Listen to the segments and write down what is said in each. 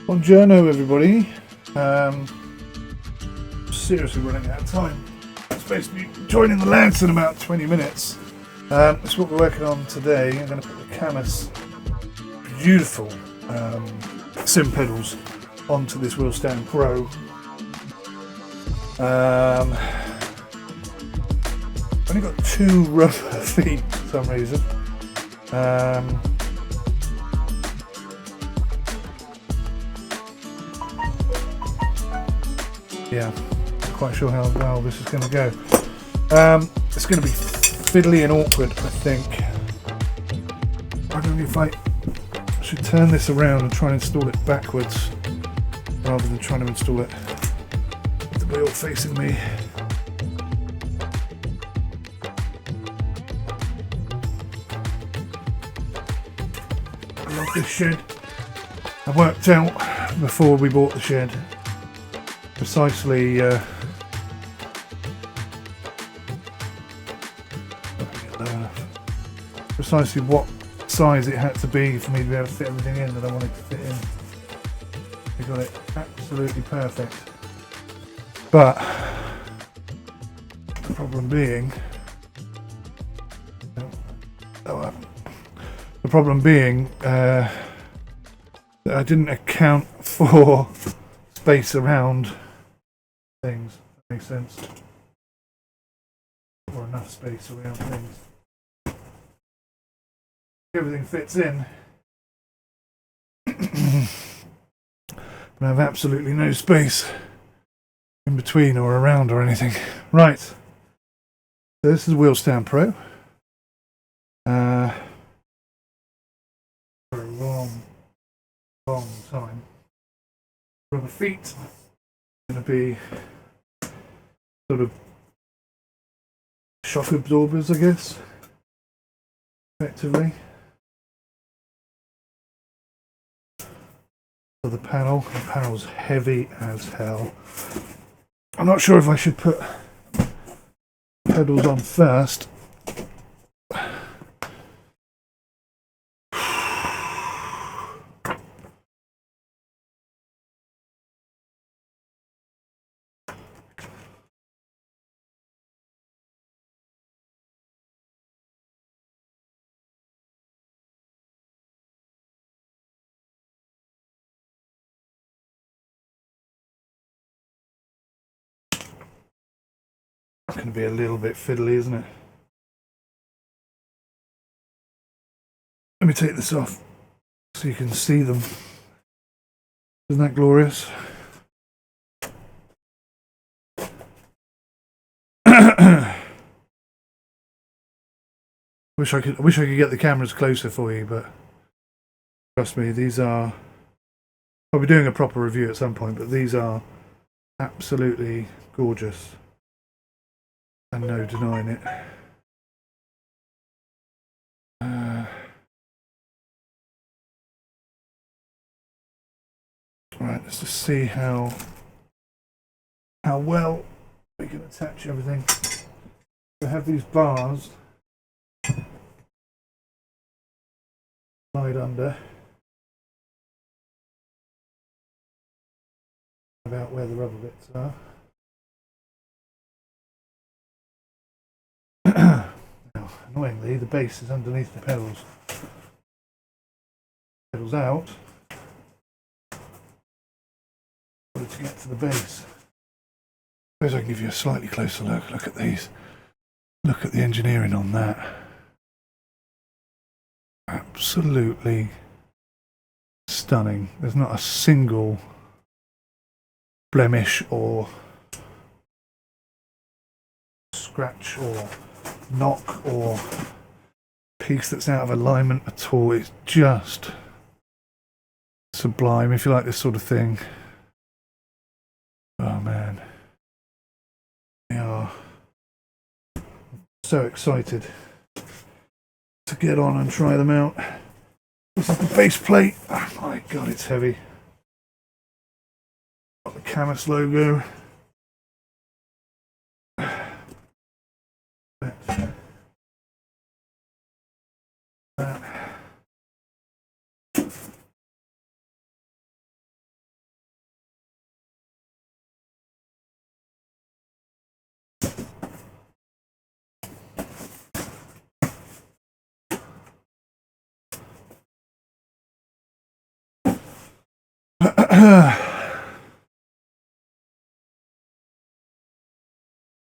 Buongiorno everybody. Seriously running out of time. I'm supposed to be joining the lads in about 20 minutes. That's what we're working on today. I'm going to put the Cammus beautiful sim pedals onto this WheelStand Pro. Only got two rubber feet for some reason. Yeah, not quite sure how well this is going to go. It's going to be fiddly and awkward, I think. I don't know if I should turn this around and try and install it backwards rather than trying to install it with the wheel facing me. I love this shed. I worked out before we bought the shed precisely precisely what size it had to be for me to be able to fit everything in that I wanted to fit in. We got it absolutely perfect. But the problem being that I didn't account for space around things, if that makes sense, or enough space around things. Everything fits in, but I have absolutely no space in between or around or anything. Right, so this is WheelStand Pro. For a long time. Rubber feet. Going to be sort of shock absorbers, I guess, effectively. For the panel's heavy as hell. I'm not sure if I should put pedals on first. It's going to be a little bit fiddly, isn't it? Let me take this off so you can see them. Isn't that glorious? Wish I could get the cameras closer for you, but trust me, these are. I'll be doing a proper review at some point, but these are absolutely gorgeous. And no denying it. Right, let's just see how well we can attach everything. We have these bars slide under about where the rubber bits are. Now, annoyingly, the base is underneath the pedals. Pedals out in order to get to the base. I suppose I can give you a slightly closer look. Look at these. Look at the engineering on that. Absolutely stunning. There's not a single blemish or scratch or knock or piece that's out of alignment at all. It's just sublime if you like this sort of thing. Oh man, we are so excited to get on and try them out. This is the base plate. Oh my god, it's heavy. Got the Cammus logo.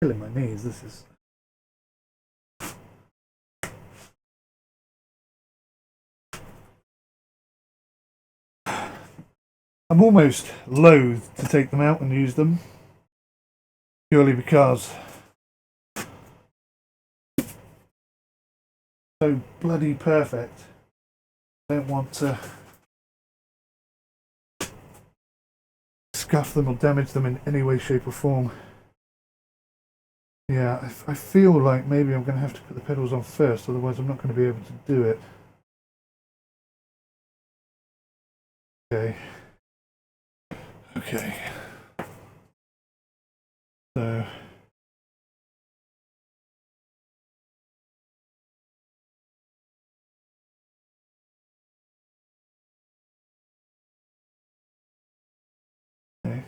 Killing my knees, this is. I'm almost loath to take them out and use them, purely because so bloody perfect. I don't want to scuff them or damage them in any way, shape or form. Yeah, I feel like maybe I'm going to have to put the pedals on first, otherwise I'm not going to be able to do it. Okay. Okay. So. Okay.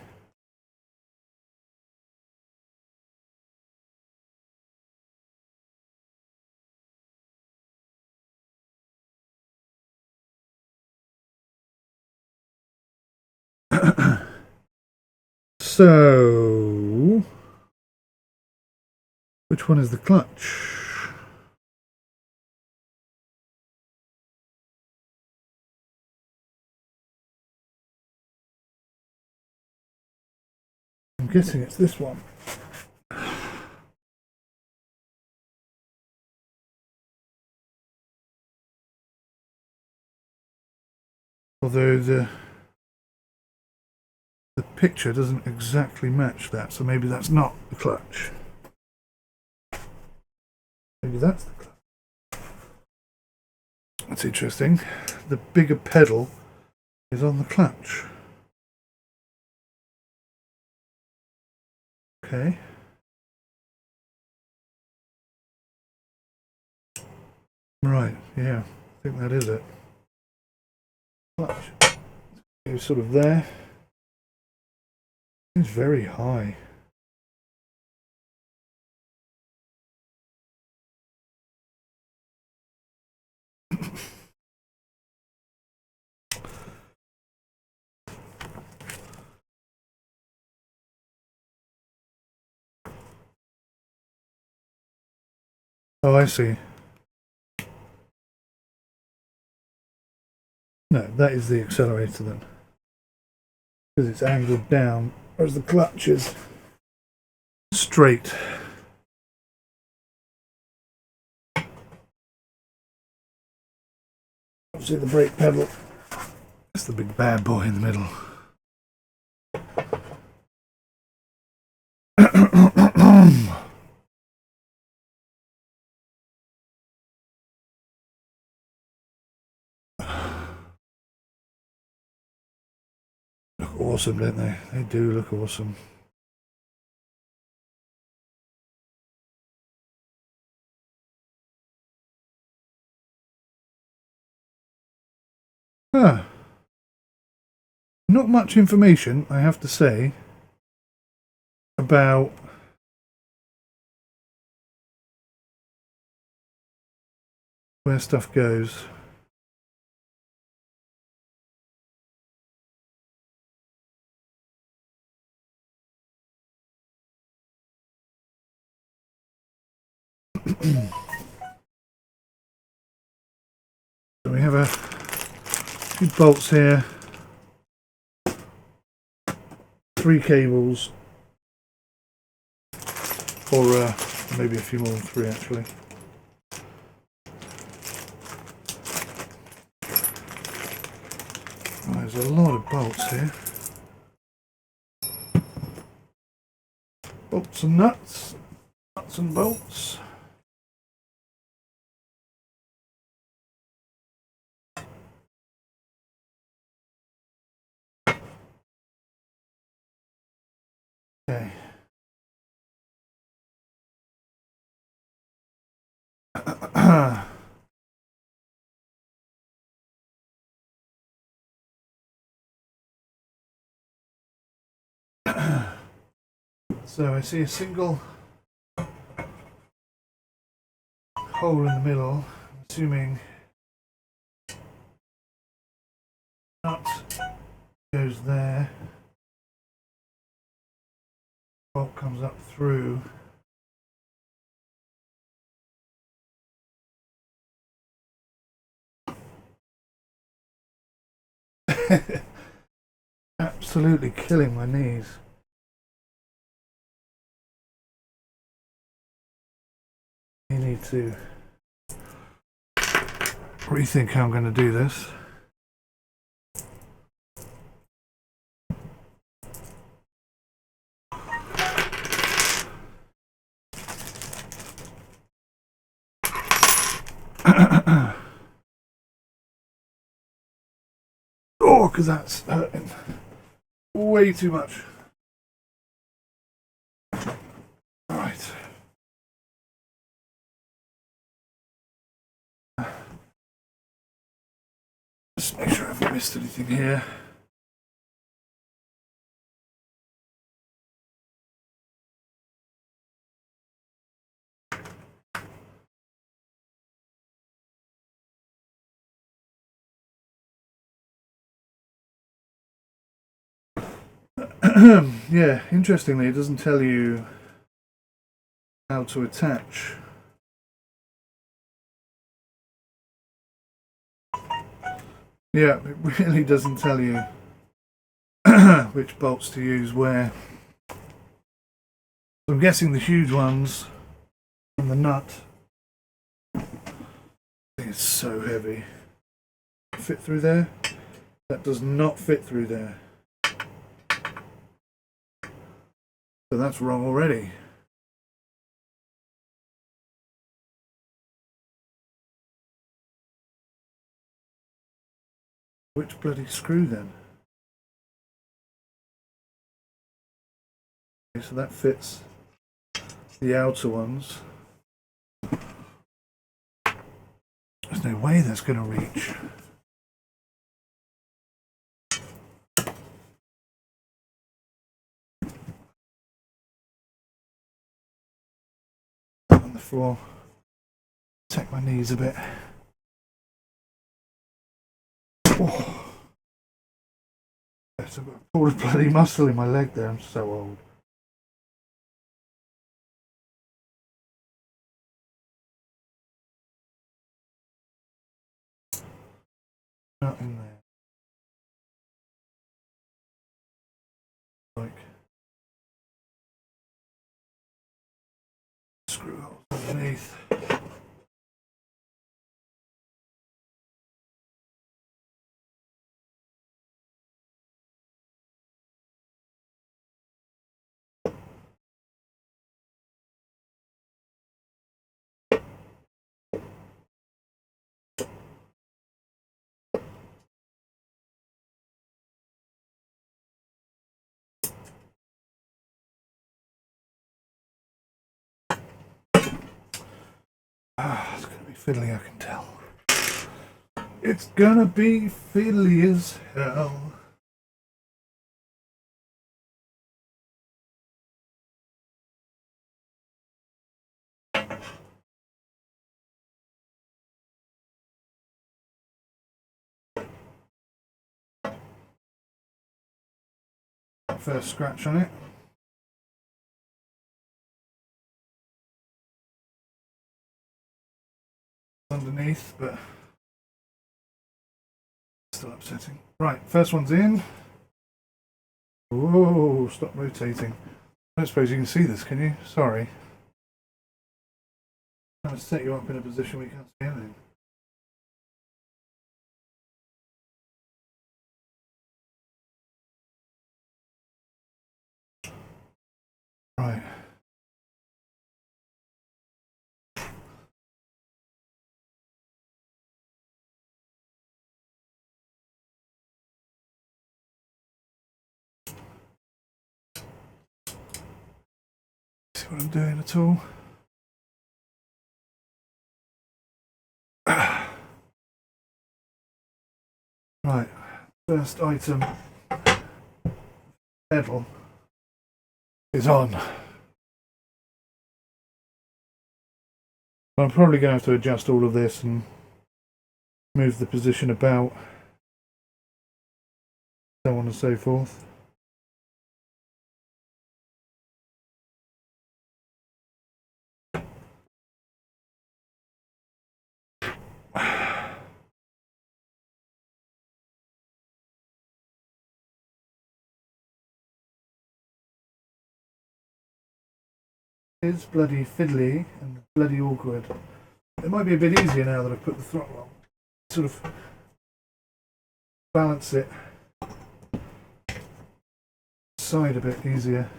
So, which one is the clutch? I'm guessing it's this one. Although the picture doesn't exactly match that, so maybe that's not the clutch. Maybe that's the clutch. That's interesting. The bigger pedal is on the clutch. Okay. Right, yeah, I think that is it. Clutch. It's sort of there. It's very high. Oh, I see. No, that is the accelerator then. Because it's angled down, whereas the clutch is straight. Obviously the brake pedal is the big bad boy in the middle. Look awesome, don't they? They do look awesome. Huh. Not much information, I have to say, about where stuff goes. So we have a few bolts here, 3 cables, or maybe a few more than 3 actually. Oh, there's a lot of bolts here. Bolts and nuts, nuts and bolts. Okay. So I see a single hole in the middle, I'm assuming nut goes there. Bolt comes up through. Absolutely killing my knees. You need to rethink how I'm going to do this. Oh, because that's hurting way too much. Right. Just make sure I haven't missed anything here. Yeah, interestingly, it doesn't tell you how to attach. Yeah, it really doesn't tell you which bolts to use where. So I'm guessing the huge ones and the nut. I think it's so heavy. Fit through there? That does not fit through there. So that's wrong already. Which bloody screw then? Okay, so that fits the outer ones. There's no way that's going to reach. On the floor. Take my knees a bit. Oh. I've pulled a bloody muscle in my leg there. I'm so old. Not in there. Like screw holes underneath. It's gonna be fiddly, I can tell. It's gonna be fiddly as hell. First scratch on it. Underneath, but still upsetting. Right, first one's in. Whoa, stop rotating. I don't suppose you can see this, can you? Sorry. I'm trying to set you up in a position where you can't see anything. Right. See what I'm doing at all? Right, first item, pedal, is on. I'm probably going to have to adjust all of this and move the position about. so on and so forth. It's bloody fiddly and bloody awkward. It might be a bit easier now that I've put the throttle on. Sort of balance it side a bit easier.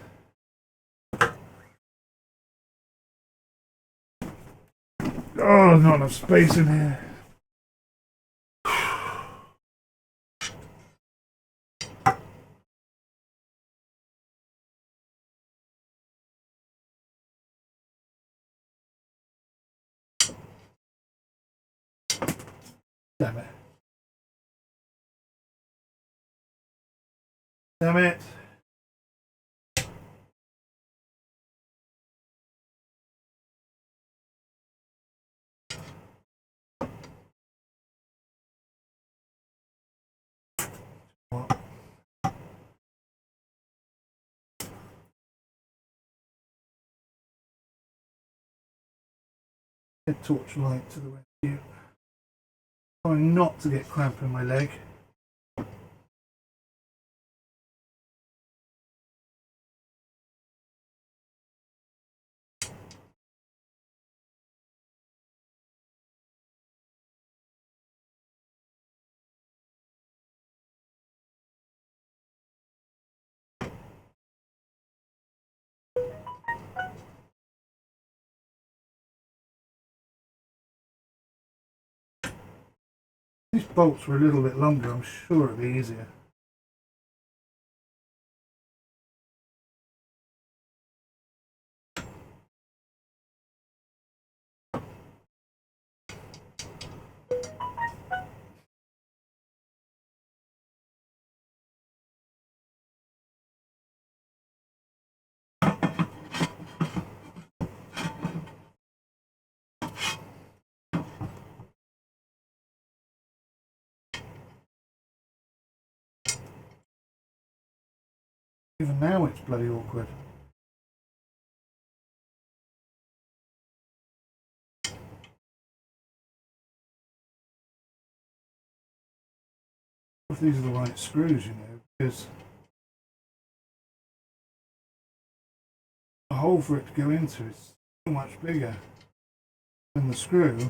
Oh, not enough space in here. Damn it. Damn it. What? Head torch light to the rescue. Trying not to get cramp in my leg. These bolts were a little bit longer, I'm sure it'd be easier. Even now it's bloody awkward. If these are the right screws, you know, because the hole for it to go into is so much bigger than the screw.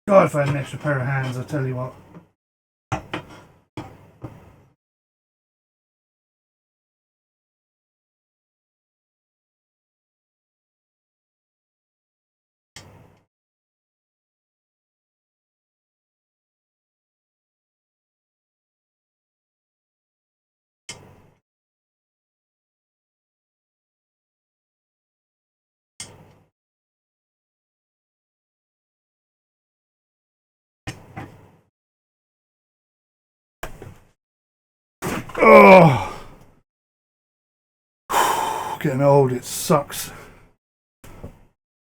God, if I had an extra pair of hands, I tell you what. Oh, getting old, it sucks.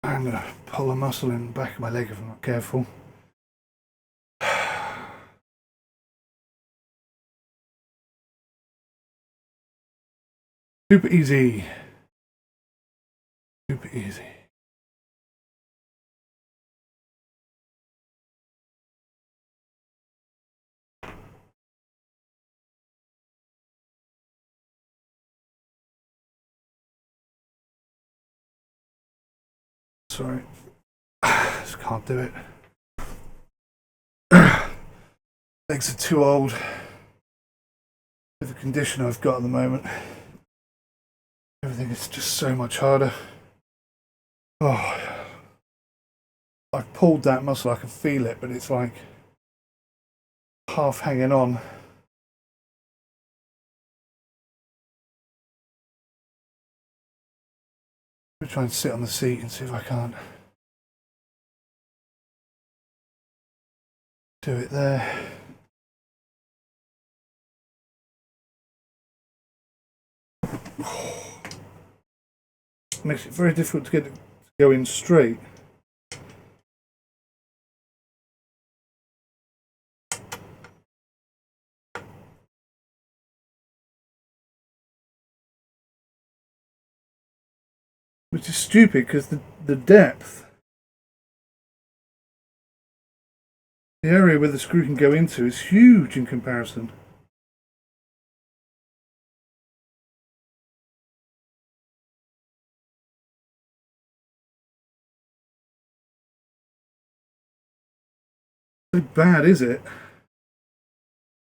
I'm going to pull a muscle in the back of my leg if I'm not careful. Super easy. Super easy. Sorry, just can't do it. Legs are too old with the condition I've got at the moment. Everything is just so much harder. Oh, I've pulled that muscle, I can feel it, but it's like half hanging on. I'll try and sit on the seat and see if I can't do it there. Makes it very difficult to get it to go in straight. Which is stupid because the depth, the area where the screw can go into is huge in comparison. So bad is it?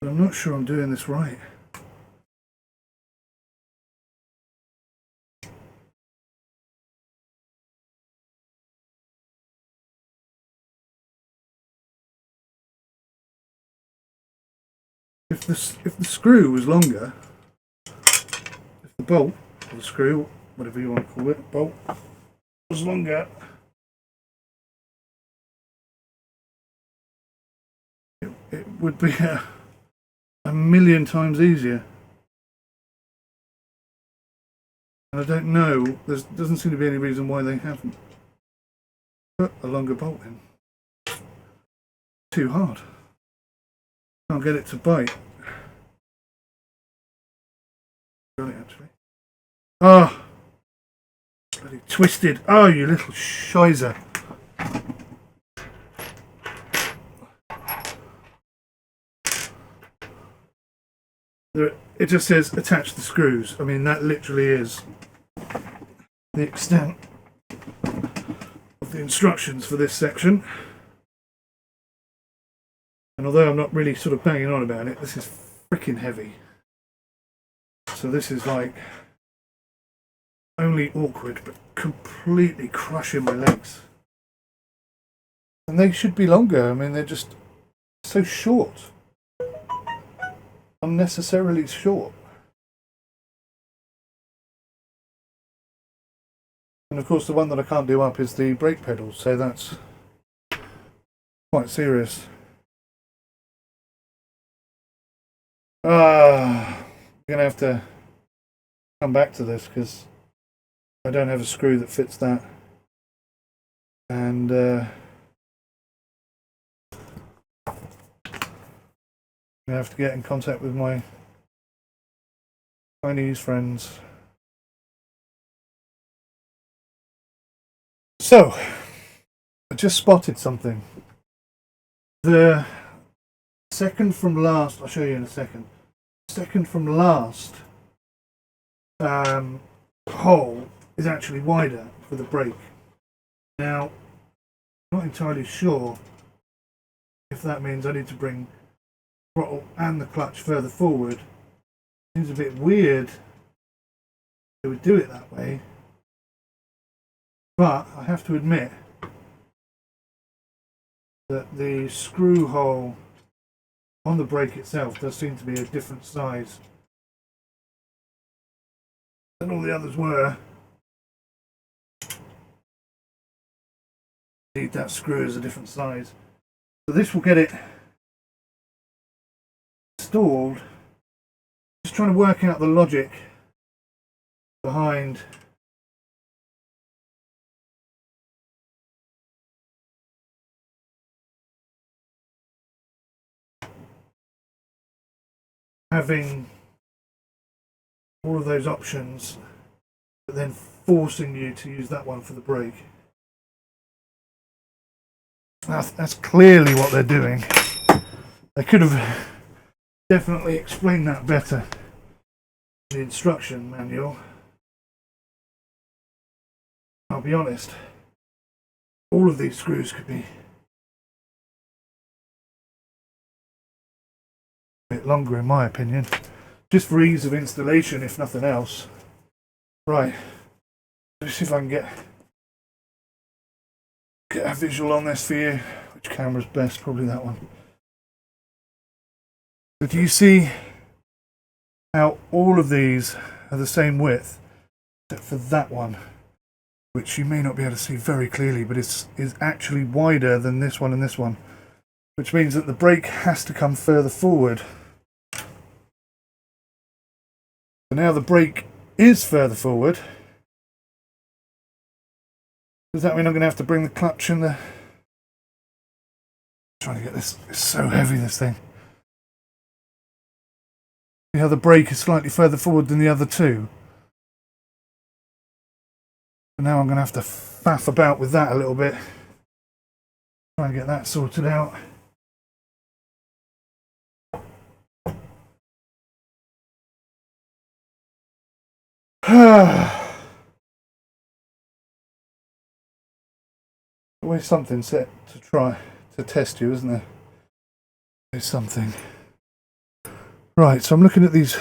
But I'm not sure I'm doing this right. If the screw was longer, if the bolt or the screw, whatever you want to call it, bolt was longer, it would be a million times easier. And I don't know, there doesn't seem to be any reason why they haven't put a longer bolt in. Too hard. Can't get it to bite. Got it actually. Ah! Oh, bloody twisted. Oh, you little 𝘧𝘢𝘅. It just says attach the screws. I mean, that literally is the extent of the instructions for this section. And although I'm not really sort of banging on about it, this is freaking heavy. So this is like only awkward, but completely crushing my legs. And they should be longer. I mean, they're just so short. Unnecessarily short. And of course the one that I can't do up is the brake pedals, so that's quite serious. I'm gonna have to come back to this because I don't have a screw that fits that, and I have to get in contact with my Chinese friends. So, I just spotted something. The second from last, I'll show you in a second. Second from last hole is actually wider for the brake. Now, I'm not entirely sure if that means I need to bring throttle and the clutch further forward. Seems a bit weird they would do it that way, but I have to admit that the screw hole on the brake itself does seem to be a different size than all the others were. Indeed, that screw is a different size. So this will get it installed. Just trying to work out the logic behind having all of those options but then forcing you to use that one for the brake. That's clearly what they're doing. They could have definitely explained that better in the instruction manual. I'll be honest, all of these screws could be a bit longer in my opinion, just for ease of installation if nothing else. Right, let's see if I can get a visual on this for you. Which camera's best? Probably that one. So do you see how all of these are the same width except for that one? which you may not be able to see very clearly, but is actually wider than this one and this one, which means that the brake has to come further forward. So now the brake is further forward. Does that mean I'm going to have to bring the clutch in the... Trying to get this, it's so heavy, this thing. See how the brake is slightly further forward than the other two? So now I'm going to have to faff about with that a little bit. Try and get that sorted out. Always something set to try to test you, isn't there? There's something. Right, so I'm looking at these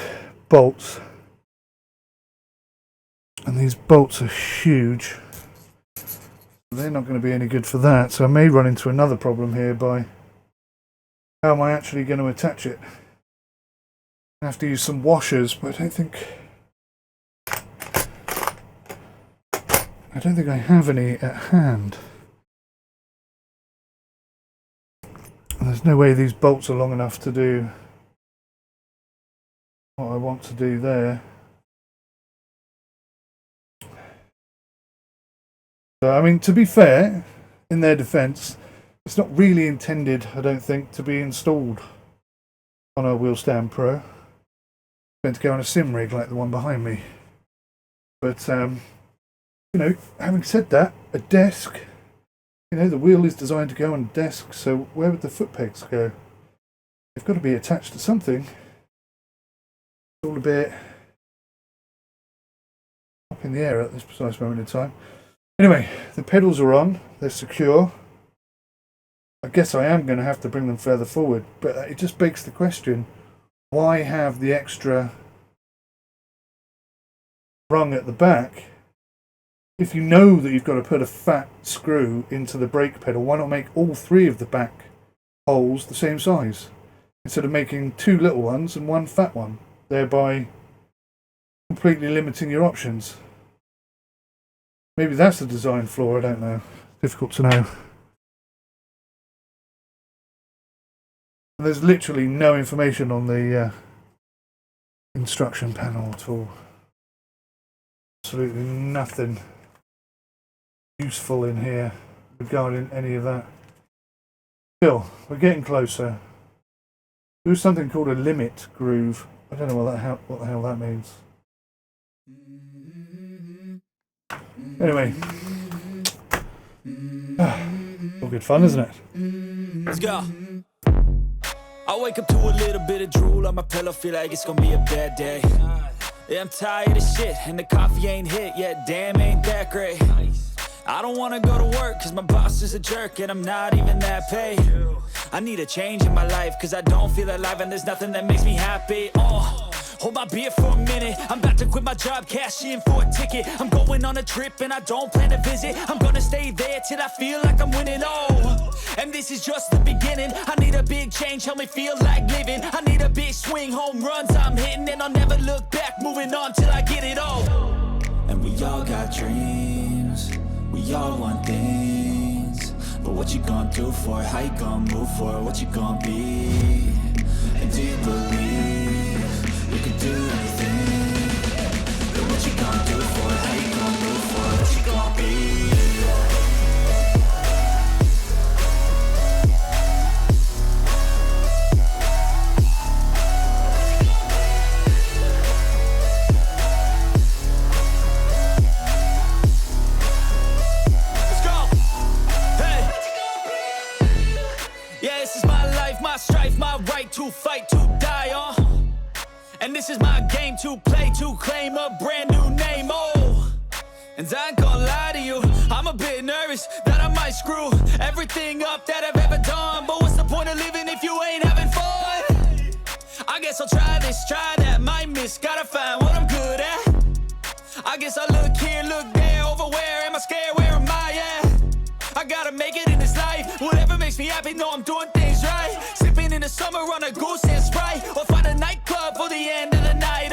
bolts, and these bolts are huge. They're not going to be any good for that, so I may run into another problem here by how am I actually going to attach it. I have to use some washers, but I don't think I have any at hand. And there's no way these bolts are long enough to do what I want to do there. So, I mean, to be fair, in their defence, it's not really intended, I don't think, to be installed on a WheelStand Pro. It's meant to go on a sim rig like the one behind me. But, you know, having said that, a desk, you know, the wheel is designed to go on a desk, so where would the foot pegs go? They've got to be attached to something. It's all a bit up in the air at this precise moment in time. Anyway, the pedals are on, they're secure. I guess I am going to have to bring them further forward, but it just begs the question, why have the extra rung at the back? If you know that you've got to put a fat screw into the brake pedal, why not make all three of the back holes the same size? Instead of making two little ones and one fat one, thereby completely limiting your options. Maybe that's the design flaw, I don't know. Difficult to know. There's literally no information on the instruction panel at all. Absolutely nothing useful in here regarding any of that. Still, we're getting closer. There's something called a limit groove. I don't know what the hell that means. Anyway, all good fun, isn't it? Let's go. I wake up to a little bit of drool on my pillow, feel like it's gonna be a bad day. Yeah, I'm tired of shit, and the coffee ain't hit yet, damn, ain't that great. I don't wanna go to work, cause my boss is a jerk, and I'm not even that paid. I need a change in my life, cause I don't feel alive, and there's nothing that makes me happy. Hold my beer for a minute, I'm about to quit my job, cash in for a ticket. I'm going on a trip and I don't plan to visit. I'm gonna stay there till I feel like I'm winning, and this is just the beginning. I need a big change, help me feel like living. I need a big swing, home runs I'm hitting, and I'll never look back, moving on till I get it all. And we all got dreams, we all want things, but what you gonna do for it? How you gonna move for it? What you gonna be? And do you believe you can do anything? But what you gonna do for it? How you gonna move for it? What you gonna be? Let's go! Hey! Yeah, this is my life, my strife, my right to fight, to die on. And this is my game to play, to claim a brand new name, and I ain't gonna lie to you, I'm a bit nervous that I might screw everything up that I've ever done. But what's the point of living if you ain't having fun? I guess I'll try this, try that, might miss, gotta find what I'm good at. I guess I look here, look there, over where am I scared, where am I at? I gotta make it in this life, whatever makes me happy, know I'm doing things right. Sipping in the summer on a goose and Sprite, or find a nightclub for the end of the night,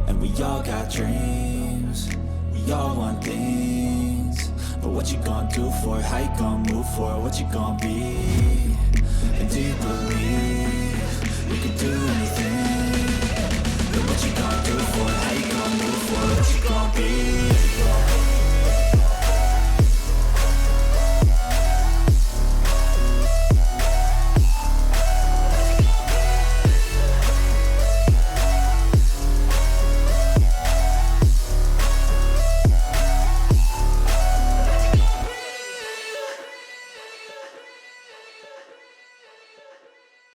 And we all got dreams, we we all want things, but what you gonna do for it? How you gonna move for it? What you gonna be? And do you believe you can do anything?